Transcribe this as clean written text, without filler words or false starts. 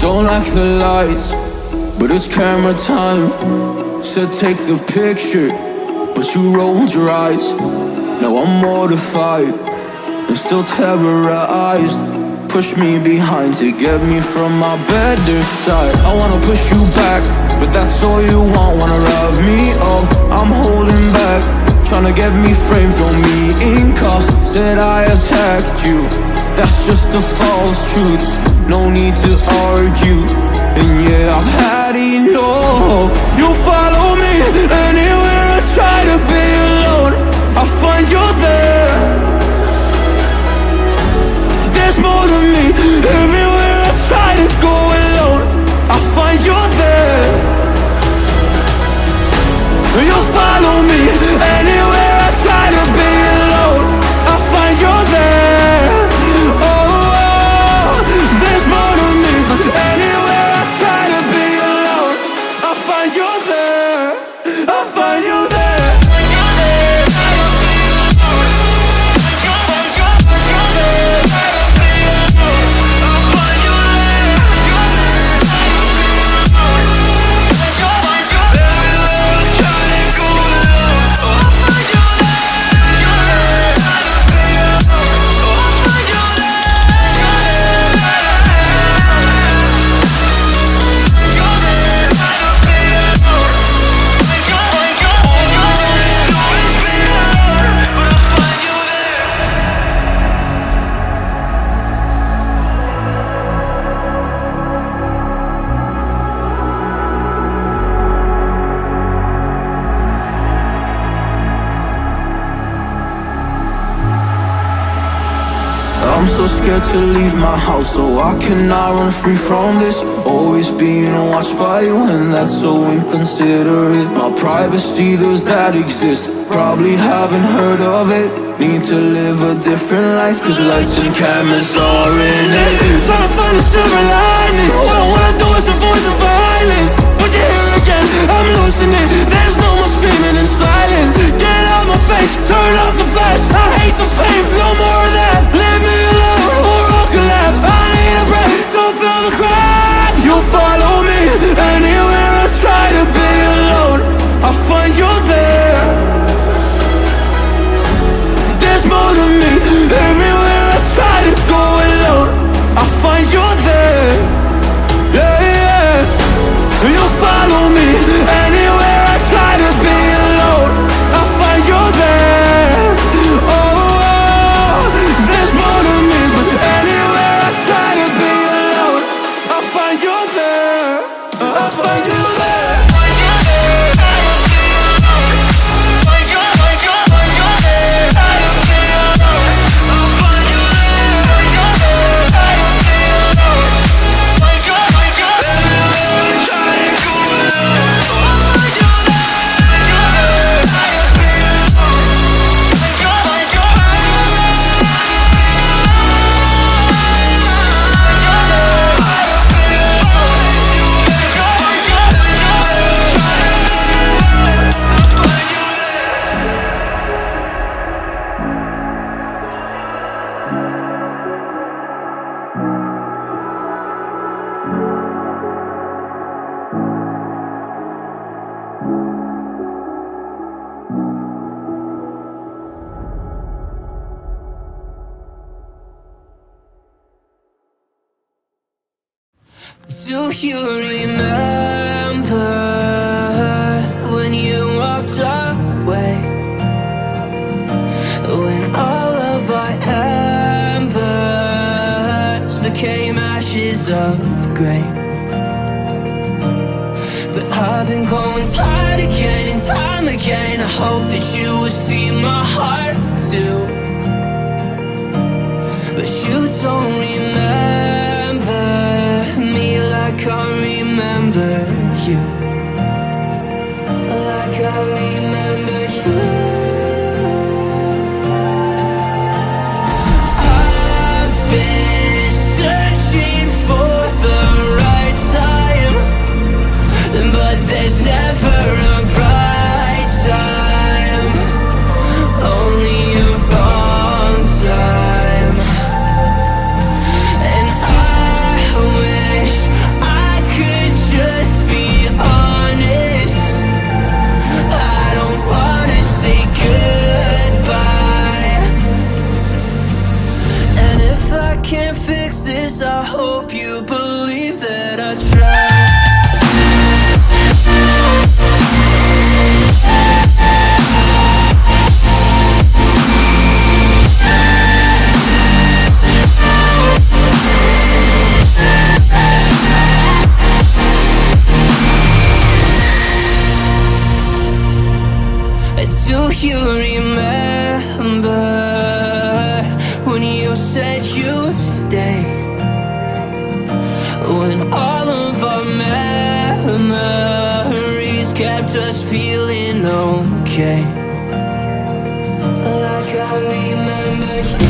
Don't like the lights, but it's camera time. Said take the picture, but you rolled your eyes. Now I'm mortified and still terrorized. Push me behind to get me from my better side. I wanna push you back, but that's all you want. Wanna rub me up, I'm holding back. Tryna get me framed, throw me in cuffs. Said I attacked you, that's just a false truth. No need to argue, and yeah, I've had enough. You follow me anywhere I try to be alone, I find you there. There's more to me, everywhere I try to go alone, I find you there. You follow me anywhere I try to be alone, I find you there. Oh, there's more to me, anywhere I try to be alone, I find you there. I find you there. I'm so scared to leave my house, so I cannot run free from this. Always being watched by you, and that's so inconsiderate. My privacy, does that exist? Probably haven't heard of it. Need to live a different life, cause lights and cameras are in it. Trying to find a silver lining, all I wanna do is avoid the violence. But you're here again, I'm losing it. There's no more screaming in silence. Get out my face, turn off the flash. I hate the fame, no more of that. Leave me alone or I'll collapse. I need a break, don't feel the crack. You follow me anywhere I try to be alone, I find you there. There's more to me, everywhere I try to go alone, I find you there. Yeah, yeah. You follow me anywhere I try to be alone, I find you there. Oh, there's more to me, but anywhere I try to be alone, I find you there. I find you there. Do you remember when you walked away? When all of our embers became ashes of grey. But I've been going time again and time again. I hope that you will see my heart too. But you don't remember me like I remember you. Like I remember you. I've been searching for the right time, but there's never a right time, only a wrong time. And I wish can't fix this, I hope you believe that I tried. Do you remember when you said you'd stay? When all of our memories kept us feeling okay. Like I remember you.